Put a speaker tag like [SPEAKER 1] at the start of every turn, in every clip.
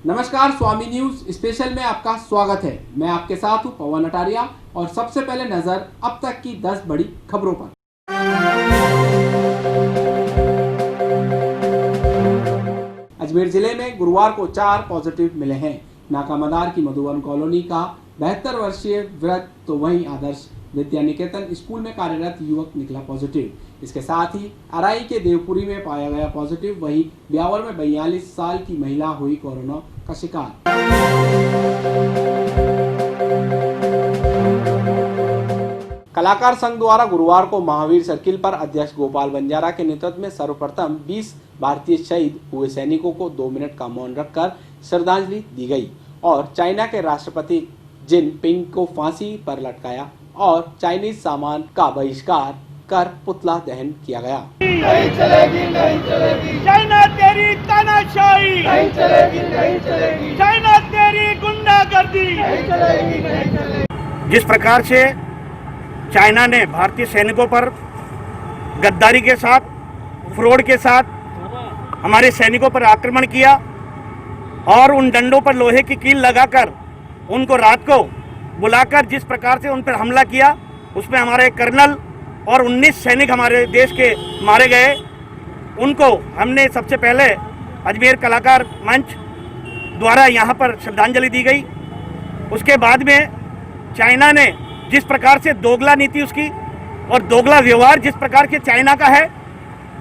[SPEAKER 1] नमस्कार, स्वामी news special में आपका स्वागत है। मैं आपके साथ हूं पवन अटारिया और सबसे पहले नजर अब तक की 10 बड़ी खबरों पर। अजमेर जिले में गुरुवार को 4 पॉजिटिव मिले हैं। नाका मदार की मधुबन कॉलोनी का 72 वर्षीय वृद्ध तो वहीं आदर्श विद्या निकेतन स्कूल में कार्यरत युवक निकला पॉजिटिव। इसके साथ ही अराई के देवपुरी में पाया गया पॉजिटिव। वहीं ब्यावर में 42 साल की महिला हुई कोरोना का शिकार। कलाकार संघ द्वारा गुरुवार को महावीर सर्किल पर अध्यक्ष गोपाल बंजारा के नेतृत्व में सर्वप्रथम 20 भारतीय शहीद हुए सैनिकों को 2 मिनट का मौन रखकर श्रद्धांजलि दी गई और चाइना के राष्ट्रपति जिनपिंग को फांसी पर लटकाया और चाइनीज सामान का बहिष्कार कर पुतला दहन किया गया।
[SPEAKER 2] नहीं चलेगी, नहीं चलेगी चाइना तेरी तानाशाही, नहीं चलेगी, नहीं चलेगी चाइना तेरी गुंडागर्दी, नहीं चलेगी, नहीं चलेगी।
[SPEAKER 3] जिस प्रकार से चाइना ने भारतीय सैनिकों पर गद्दारी के साथ, फ्रॉड के साथ हमारे सैनिकों पर आक्रमण किया और उन डंडों पर लोहे की कील लगाकर उनको रात को बुलाकर जिस प्रकार से उन पर हमला किया, उसमें हमारे कर्नल और 19 सैनिक हमारे देश के मारे गए। उनको हमने सबसे पहले अजमेर कलाकार मंच द्वारा यहाँ पर श्रद्धांजलि दी गई। उसके बाद में चाइना ने जिस प्रकार से दोगला नीति उसकी और दोगला व्यवहार जिस प्रकार के चाइना का है,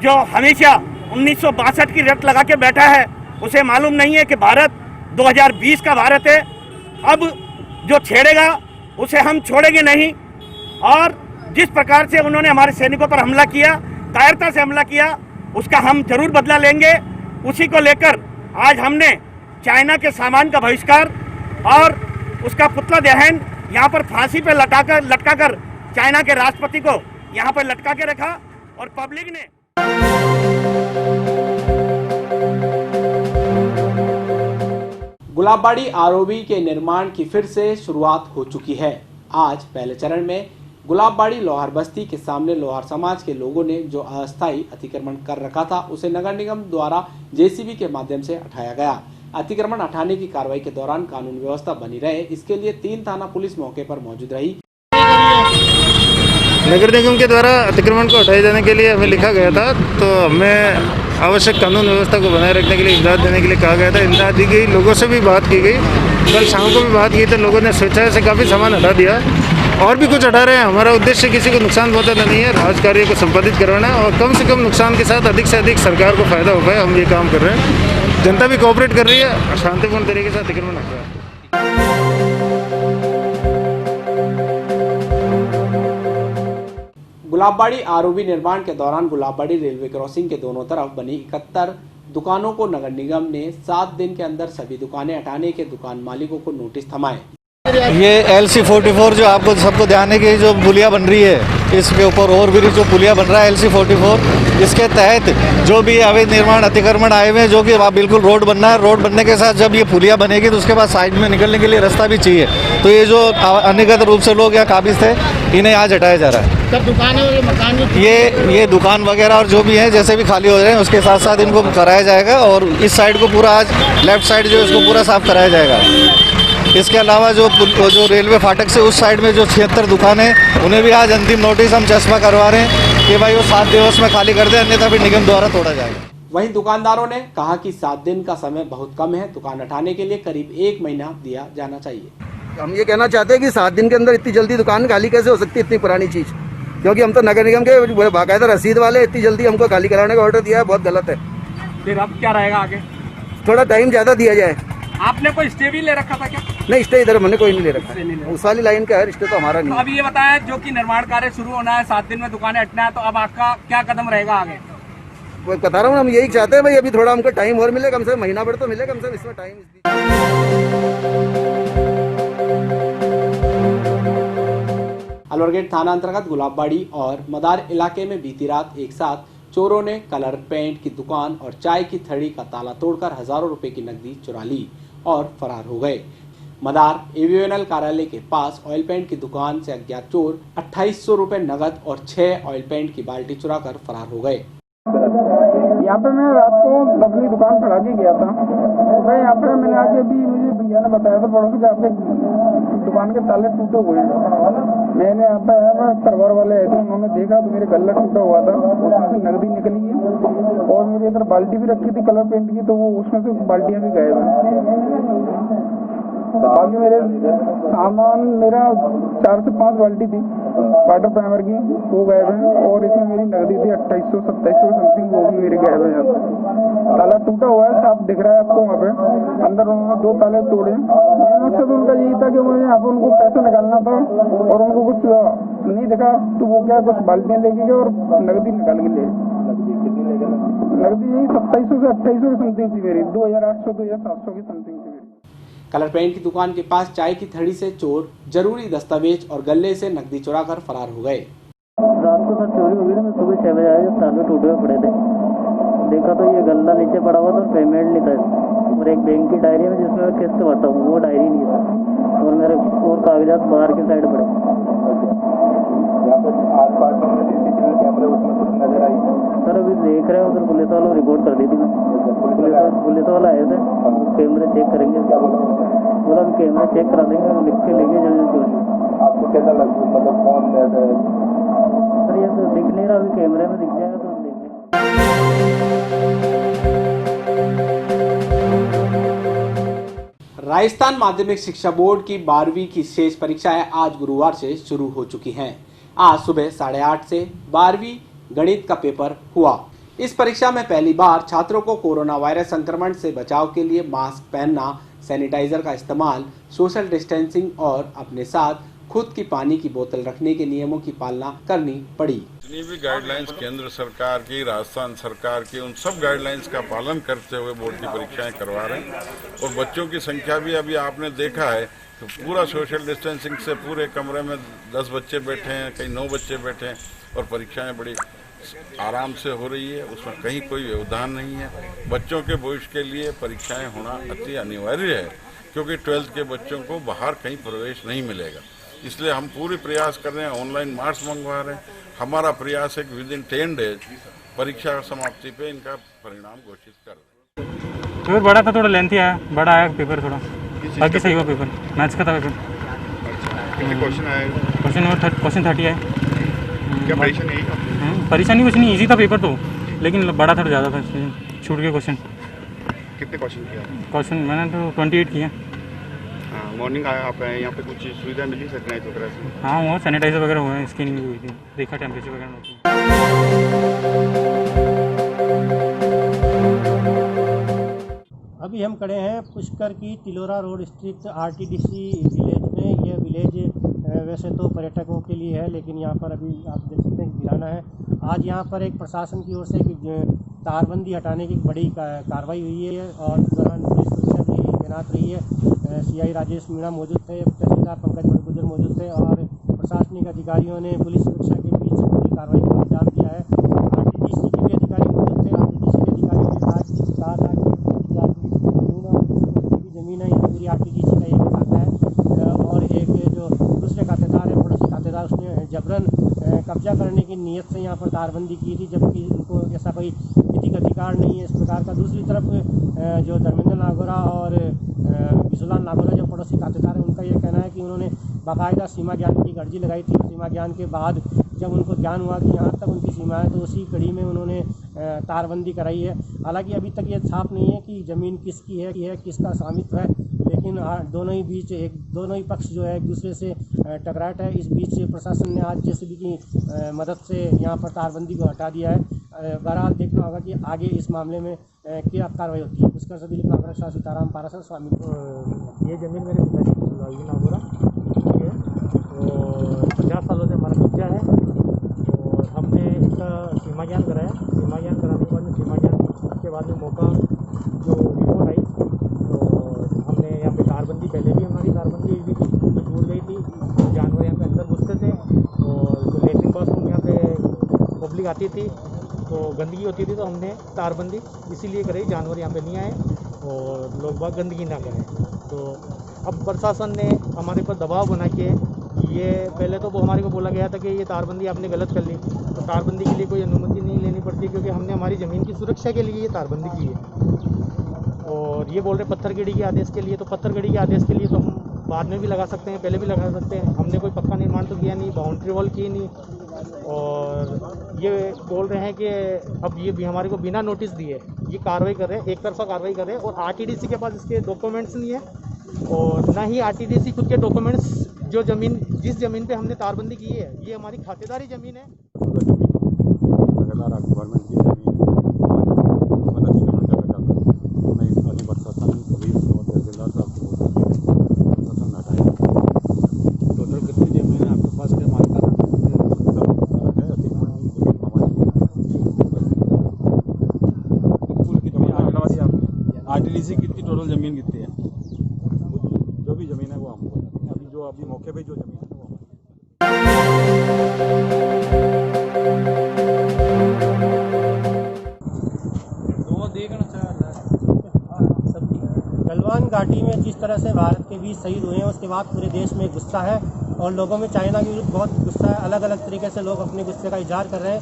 [SPEAKER 3] जो हमेशा 1962 की रट लगा के बैठा है, उसे मालूम नहीं है कि भारत 2020 का भारत है। अब जो छेड़ेगा उसे हम छोड़ेंगे नहीं। और जिस प्रकार से उन्होंने हमारे सैनिकों पर हमला किया, कायरता से हमला किया, उसका हम जरूर बदला लेंगे। उसी को लेकर आज हमने चाइना के सामान का बहिष्कार और उसका पुतला दहन यहाँ पर फांसी पे लटकाकर चाइना के राष्ट्रपति को यहाँ पर लटका के रखा और पब्लिक ने
[SPEAKER 1] गुलाबबाड़ी आरओबी के निर्माण की फिर से शुरुआत हो चुकी है। आज पहले चरण में गुलाबबाड़ी लोहार बस्ती के सामने लोहार समाज के लोगों ने जो अस्थायी अतिक्रमण कर रखा था, उसे नगर निगम द्वारा जेसीबी के माध्यम से हटाया गया। अतिक्रमण हटाने की कार्रवाई के दौरान कानून व्यवस्था बनी रहे, इसके लिए 3 थाना पुलिस मौके पर मौजूद रही।
[SPEAKER 4] नगर निगम के द्वारा अतिक्रमण को हटाए जाने के लिए हमें लिखा गया था, तो हमें आवश्यक कानून व्यवस्था को बनाए रखने के लिए इमदाद देने के लिए कहा गया था। इमदाद दी गई, लोगों से भी बात की गई, कल शाम को भी बात की तो लोगों ने स्वेच्छा से काफ़ी सामान हटा दिया और भी कुछ हटा रहे हैं। हमारा उद्देश्य किसी को नुकसान पहुंचाना नहीं है, राज कार्य को संपादित करवाना है और कम से कम नुकसान के साथ अधिक से अधिक सरकार को फायदा हो पाए, हम ये काम कर रहे हैं। जनता भी कोऑपरेट कर रही है, शांतिपूर्ण तरीके से अतिक्रमण हट रहा है।
[SPEAKER 1] गुलाबबाड़ी आरओबी निर्माण के दौरान गुलाबबाड़ी रेलवे क्रॉसिंग के दोनों तरफ बनी 71 दुकानों को नगर निगम ने 7 दिन के अंदर सभी दुकानें हटाने के दुकान मालिकों को नोटिस थमाए।
[SPEAKER 5] ये LC44 जो आपको सबको ध्यान है कि जो पुलिया बन रही है, इसके ऊपर ओवरब्रिज जो पुलिया बन रहा है LC44, इसके तहत जो भी अवैध निर्माण अतिक्रमण आए हुए हैं, जो कि वहाँ बिल्कुल रोड बनना है। रोड बनने के साथ जब ये पुलिया बनेगी तो उसके बाद साइड में निकलने के लिए रास्ता भी चाहिए। तो ये जो अनिगत रूप से लोग यहाँ काबिज थे, इन्हें आज हटाया जा रहा है।
[SPEAKER 6] सब दुकानें और मकान
[SPEAKER 5] ये दुकान वगैरह और जो भी है जैसे भी खाली हो रहे हैं, उसके साथ साथ इनको कराया जाएगा और इस साइड को पूरा आज लेफ्ट साइड जो इसको पूरा साफ कराया जाएगा। इसके अलावा जो रेलवे फाटक से उस साइड में जो 76 दुकानें, उन्हें भी आज अंतिम नोटिस हम चस्पा करवा रहे हैं कि भाई वो 7 दिवस में खाली कर दे, अन्यथा भी निगम द्वारा तोड़ा जाएगा।
[SPEAKER 1] वहीं दुकानदारों ने कहा कि 7 दिन का समय बहुत कम है, दुकान हटाने के लिए करीब 1 महीना दिया जाना चाहिए।
[SPEAKER 7] हम ये कहना चाहते हैं कि 7 दिन के अंदर इतनी जल्दी दुकान खाली कैसे हो सकती है, इतनी पुरानी चीज़, क्योंकि हम तो नगर निगम के बाकायदा रसीद वाले, इतनी जल्दी हमको खाली कराने का ऑर्डर दिया है, बहुत गलत है।
[SPEAKER 3] फिर अब क्या रहेगा आगे?
[SPEAKER 7] थोड़ा टाइम ज़्यादा दिया जाए।
[SPEAKER 3] आपने कोई स्टे भी ले रखा था क्या?
[SPEAKER 7] नहीं, स्टे इधर हमने कोई नहीं ले रखा, उस वाली लाइन का है, स्टे तो हमारा नहीं।
[SPEAKER 3] अब ये बताया जो कि निर्माण कार्य शुरू होना है, 7 दिन में दुकानें हटना है, तो अब आपका क्या कदम रहेगा आगे?
[SPEAKER 7] बता रहा हूँ, हम यही चाहते हैं भाई, अभी थोड़ा हमको टाइम और मिले, कम से कम महीना भर तो मिले कम से कम इसमें टाइम।
[SPEAKER 1] अलवरगेट थाना अंतर्गत गुलाबबाड़ी और मदार इलाके में बीती रात एक साथ चोरों ने कलर पेंट की दुकान और चाय की थड़ी का ताला तोड़कर हजारों रुपए की नकदी चुरा ली और फरार हो गए। मदार एवीएनएल कार्यालय के पास ऑयल पेंट की दुकान से अज्ञात चोर 2800 रुपए नगद और 6 ऑयल पेंट की बाल्टी चुराकर फरार हो गए।
[SPEAKER 6] यहाँ पे मैं रात को अपनी दुकान चढ़ा के गया था। सुबह यहाँ पे मैंने आके भी मुझे भैया ने बताया था पड़ोसी कि आपके दुकान के ताले टूटे हुए हैं। मैंने यहाँ पे आया, परिवार वाले आए थे, उन्होंने देखा तो मेरे गल्ला टूटा हुआ था, उसमें से नकदी निकली है और मेरे इधर बाल्टी भी रखी थी कलर पेंट की, तो वो उसमें से बाल्टियाँ भी गायब हैं। बाकी मेरे सामान मेरा 4 से 5 बाल्टी थी वाटर प्राइमर की, वो गायब है और इसमें मेरी नकदी थी 2800-2700 समथिंग, वो भी मेरी गायब है। यहाँ से ताला टूटा हुआ है, साफ दिख रहा है आपको। वहाँ पे अंदर उन्होंने 2 ताले तोड़े। मेन मकसद उनका यही था कि मुझे यहाँ पे उनको पैसा निकालना था और उनको कुछ नहीं दिखा तो वो क्या कुछ बाल्टियाँ लेके गए और नकदी निकाल के ले। नकदी यही 2700 से 2800 की समथिंग थी मेरी, 2800-2700 की समथिंग थी मेरी।
[SPEAKER 1] कलर पेंट की दुकान के पास चाय की थड़ी से चोर जरूरी दस्तावेज और गले से नकदी चुराकर फरार हो गए।
[SPEAKER 8] रात को सर चोरी हो गई ना, मैं सुबह 6 बजे आया जब ताले टूटे हुए पड़े थे, देखा तो ये गल्ला नीचे पड़ा हुआ था और पेमेंट नहीं था और एक बैंक की डायरी में जिसमें मैं किस्त भरता हूँ वो डायरी नहीं था और मेरे और कागजात बाहर की साइड पड़े। सर अभी देख रहे हैं, उधर पुलिस वालों को रिपोर्ट कर दी थी मैं। पुलिस वाला आए थे, कैमरे चेक करेंगे, बोला अभी कैमरे चेक करा देंगे, लिख के लेंगे जो चोरी।
[SPEAKER 9] आपको कैसा लगता है, मतलब कौन
[SPEAKER 8] सर ये तो दिख नहीं रहा, अभी कैमरे में दिख जाएगा तो देख लेंगे।
[SPEAKER 1] राजस्थान माध्यमिक शिक्षा बोर्ड की 12वीं की शेष परीक्षाएं आज गुरुवार से शुरू हो चुकी हैं। आज सुबह 8:30 से 12वीं गणित का पेपर हुआ। इस परीक्षा में पहली बार छात्रों को कोरोना वायरस संक्रमण से बचाव के लिए मास्क पहनना, सैनिटाइजर का इस्तेमाल, सोशल डिस्टेंसिंग और अपने साथ खुद की पानी की बोतल रखने के नियमों की पालना करनी पड़ी।
[SPEAKER 10] जितनी भी गाइडलाइंस केंद्र सरकार की, राजस्थान सरकार की, उन सब गाइडलाइंस का पालन करते हुए बोर्ड की परीक्षाएं करवा रहे हैं और बच्चों की संख्या भी अभी आपने देखा है तो पूरा सोशल डिस्टेंसिंग से पूरे कमरे में 10 बच्चे बैठे हैं, कहीं 9 बच्चे बैठे हैं और परीक्षाएं बड़ी आराम से हो रही है, उसमें कहीं कोई व्यवधान नहीं है। बच्चों के भविष्य के लिए परीक्षाएं होना अति अनिवार्य है क्योंकि 12th के बच्चों को बाहर कहीं प्रवेश नहीं मिलेगा, इसलिए हम पूरी प्रयास कर रहे हैं, ऑनलाइन मार्क्स मंगवा रहे हैं। हमारा प्रयास है कि विदिन 10 डेज परीक्षा समाप्ति पे इनका परिणाम घोषित कर दें।
[SPEAKER 11] पेपर बड़ा था, थोड़ा लेंथी आया, बड़ा आया पेपर थोड़ा, बाकी सही हुआ पेपर, मैथ्स का था पेपर।
[SPEAKER 9] कितने क्वेश्चन आए?
[SPEAKER 11] क्वेश्चन 30 आए।
[SPEAKER 9] क्या परेशानी नहीं?
[SPEAKER 11] परेशानी कुछ नहीं, ईजी था पेपर तो, लेकिन बड़ा था, ज़्यादा था, छूट गए क्वेश्चन।
[SPEAKER 9] कितने क्वेश्चन किया?
[SPEAKER 11] क्वेश्चन मैंने तो 28 किया।
[SPEAKER 9] मॉर्निंग आया आप यहाँ पे कुछ सुविधा मिली सैनिटाइज वगैरह से?
[SPEAKER 11] हाँ वो सैनिटाइजर वगैरह हुआ है, स्कैनिंग भी हुई थी, देखा टेम्परेचर वगैरह।
[SPEAKER 8] अभी हम खड़े हैं पुष्कर की तिलोरा रोड स्थित आरटीडीसी विलेज में। यह विलेज वैसे तो पर्यटकों के लिए है, लेकिन यहाँ पर अभी आप देख सकते हैं वीराना है। आज यहाँ पर एक प्रशासन की ओर से तारबंदी हटाने की बड़ी कार्रवाई हुई है और इस दौरान पुलिस सुरक्षा भी तैनात रही है। सीआई राजेश मीणा मौजूद थे, तहसीलदार पंकज बड़गुजर मौजूद थे और प्रशासनिक अधिकारियों ने पुलिस सुरक्षा के बीच बड़ी कार्रवाई का इंतजाम किया है। आरटीडीसी के भी अधिकारी मौजूद थे। आरटीडीसी के अधिकारियों ने कहा था कि जमीन है, ये पूरी आरटीडीसी का एक खाता है और एक जो दूसरे खातेदार है, पड़ोसी खातेदार, उसने जबरन कब्जा करने की नीयत से यहाँ पर तारबंदी की थी, जबकि उनको ऐसा कोई विधिक अधिकार नहीं है इस प्रकार का। दूसरी तरफ जो धर्मेंद्र नागौरा और विशुलाल नागौरा जो पड़ोसी खातेदार हैं, उनका ये कहना है कि उन्होंने बाकायदा सीमा ज्ञान की अर्जी लगाई थी। सीमा ज्ञान के बाद जब उनको ज्ञान हुआ कि यहाँ तक उनकी सीमा है, तो उसी कड़ी में उन्होंने तारबंदी कराई है। हालांकि अभी तक ये साफ नहीं है कि ज़मीन किसकी है, किसका स्वामित्व है, लेकिन दोनों ही पक्ष जो है एक दूसरे से टकराट है। इस बीच प्रशासन ने आज जेसीबी की मदद से यहाँ पर तारबंदी को हटा दिया है। बहरहाल देखना होगा कि आगे इस मामले में क्या कार्रवाई होती है। पुष्कर से दिलीप नागरा, शाह सीताराम पारासर स्वामी। ये ज़मीन मेरे पिताजी की चलवाई नागौरा, ठीक है, और 50 सालों से हमारा कब्जा है और हमने इसका सीमा ज्ञान कराया। सीमा ज्ञान कराने के बाद में सीमा ज्ञान के बाद में मौका जो रिपोर्ट आई तो हमने यहाँ पे तारबंदी, पहले भी हमारी तारबंदी हुई थी, टूट गई थी, जानवर यहाँ पे अंदर घुसते थे और जो लेटरिन बाथरूम यहाँ पे पब्लिक आती थी तो गंदगी होती थी, तो हमने तारबंदी इसीलिए कराई, जानवर यहाँ पे नहीं आए और लोग बहुत गंदगी ना करें। तो अब प्रशासन ने हमारे पर दबाव बना के ये पहले तो वो हमारे को बोला गया था कि ये तारबंदी आपने गलत कर ली, तो तारबंदी के लिए कोई अनुमति नहीं लेनी पड़ती क्योंकि हमने हमारी ज़मीन की सुरक्षा के लिए ये तारबंदी की है। और ये बोल रहे पत्थरगड़ी के आदेश के लिए, तो पत्थरगड़ी के आदेश के लिए तो हम बाद में भी लगा सकते हैं, पहले भी लगा सकते हैं। हमने कोई पक्का निर्माण तो किया नहीं, बाउंड्री वॉल की नहीं। और ये बोल रहे हैं कि अब ये भी हमारे को बिना नोटिस दिए ये कार्रवाई कर रहे हैं, एक तरफा कार्रवाई कर रहे हैं। और आरटीडीसी के पास इसके डॉक्यूमेंट्स नहीं है और ना ही आरटीडीसी खुद के डॉक्यूमेंट्स, जो ज़मीन जिस ज़मीन पे हमने तारबंदी की है ये हमारी खातेदारी ज़मीन है।
[SPEAKER 9] गवर्नमेंट की जमीन अतिक्रमण कर रखा था। मैं आदि प्रशासन पुलिस और तहसीलदार साहब प्रशासन हटाया। टोटल कितनी जमीन है आपके पास के मालिकाना है? अतिक्रमण जमीन हमारी कुल कितनी आपने आरटीडीसी कितनी टोटल जमीन कितनी है? जो भी जमीन है वो हमको बताते हैं। अभी मौके पे जो जमीन है वो
[SPEAKER 8] गलवान घाटी में जिस तरह से भारत के 20 शहीद हुए हैं उसके बाद पूरे देश में गुस्सा है और लोगों में चाइना के विरुद्ध बहुत गुस्सा है। अलग अलग तरीके से लोग अपने गुस्से का इजहार कर रहे हैं।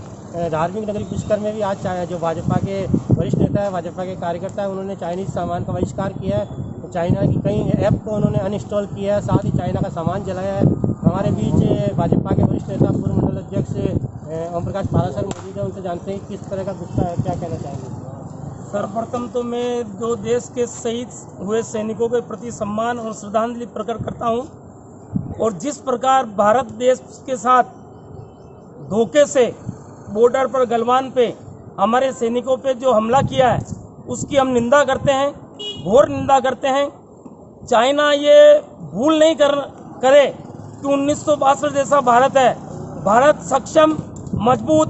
[SPEAKER 8] धार्मिक नगरी पुष्कर में भी आज जो भाजपा के वरिष्ठ नेता है, भाजपा के कार्यकर्ता है, उन्होंने चाइनीज़ सामान का बहिष्कार किया है। चाइना की कई ऐप को उन्होंने अनइंस्टॉल किया है, साथ ही चाइना का सामान जलाया है। हमारे बीच भाजपा के वरिष्ठ नेता पूर्व मंडल अध्यक्ष ओम प्रकाश पाराशर मौजूद है, उनसे जानते हैं किस तरह का गुस्सा है, क्या कहना चाहेंगे?
[SPEAKER 2] सर्वप्रथम तो मैं जो देश के शहीद हुए सैनिकों के प्रति सम्मान और श्रद्धांजलि प्रकट करता हूं। और जिस प्रकार भारत देश के साथ धोखे से बॉर्डर पर गलवान पे हमारे सैनिकों पे जो हमला किया है उसकी हम निंदा करते हैं, घोर निंदा करते हैं। चाइना ये भूल नहीं करे कि 1962 जैसा भारत है। भारत सक्षम, मजबूत,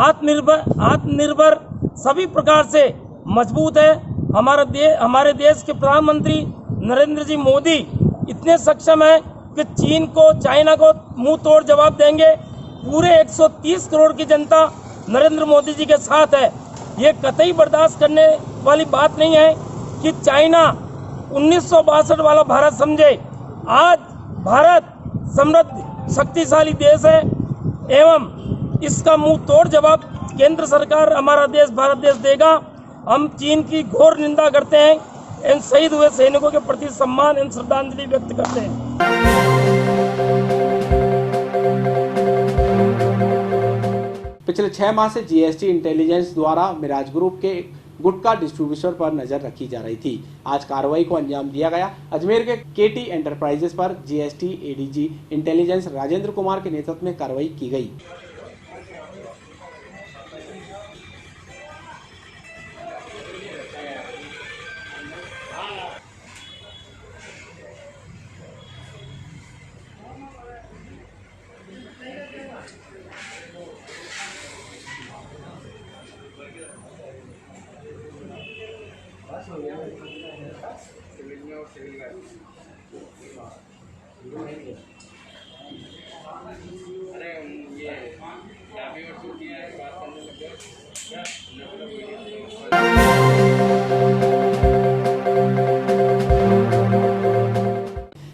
[SPEAKER 2] आत्मनिर्भर सभी प्रकार से मजबूत है। हमारे देश के प्रधानमंत्री नरेंद्र जी मोदी इतने सक्षम है कि चीन को, चाइना को मुंह तोड़ जवाब देंगे। पूरे 130 करोड़ की जनता नरेंद्र मोदी जी के साथ है। ये कतई बर्दाश्त करने वाली बात नहीं है कि चाइना 1962 वाला भारत समझे। आज भारत समृद्ध शक्तिशाली देश है एवं इसका मुंह तोड़ जवाब केंद्र सरकार, हमारा देश, भारत देश देगा। हम चीन की घोर निंदा करते हैं। इन शहीद हुए सैनिकों के प्रति सम्मान एवं श्रद्धांजलि व्यक्त करते हैं।
[SPEAKER 1] पिछले 6 माह से जीएसटी इंटेलिजेंस द्वारा मिराज ग्रुप के गुटखा डिस्ट्रीब्यूशन पर नजर रखी जा रही थी। आज कार्रवाई को अंजाम दिया गया। अजमेर के केटी एंटरप्राइजेस पर GST ADG intelligence Rajendra Kumar के नेतृत्व में कार्रवाई की गई।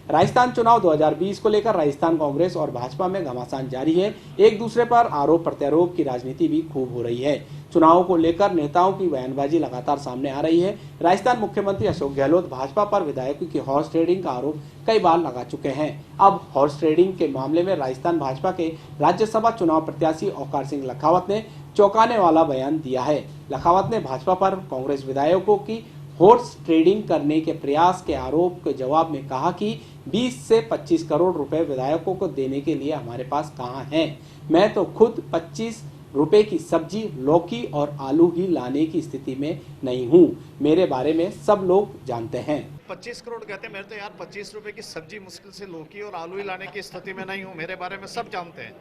[SPEAKER 1] राजस्थान चुनाव 2020 को लेकर राजस्थान कांग्रेस और भाजपा में घमासान जारी है। एक दूसरे पर आरोप प्रत्यारोप की राजनीति भी खूब हो रही है। चुनाव को लेकर नेताओं की बयानबाजी लगातार सामने आ रही है। राजस्थान मुख्यमंत्री अशोक गहलोत भाजपा पर विधायकों की हॉर्स ट्रेडिंग का आरोप कई बार लगा चुके हैं। अब हॉर्स ट्रेडिंग के मामले में राजस्थान भाजपा के राज्यसभा चुनाव प्रत्याशी औकार सिंह लखावत ने चौंकाने वाला बयान दिया है। लखावत ने भाजपा पर कांग्रेस विधायकों की हॉर्स ट्रेडिंग करने के प्रयास के आरोप के जवाब में कहा कि 20 से 25 करोड़ रुपए विधायकों को देने के लिए हमारे पास कहां हैं। मैं तो खुद 25 रुपए की सब्जी, लौकी और आलू ही लाने की स्थिति में नहीं हूं। मेरे बारे में सब लोग जानते हैं।
[SPEAKER 12] 25 करोड़ कहते हैं, मेरे तो यार 25 रुपए की सब्जी, मुश्किल से लौकी और आलू ही लाने की स्थिति में नहीं हूँ। मेरे बारे में सब जानते हैं।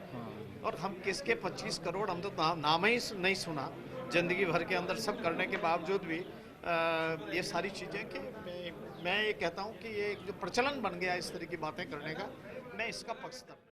[SPEAKER 12] और हम किसके 25 करोड़, हम तो नाम ही नहीं सुना जिंदगी भर के अंदर। सब करने के बावजूद भी ये सारी चीज़ें कि मैं ये कहता हूँ कि ये जो प्रचलन बन गया इस तरह की बातें करने का, मैं इसका पक्षधर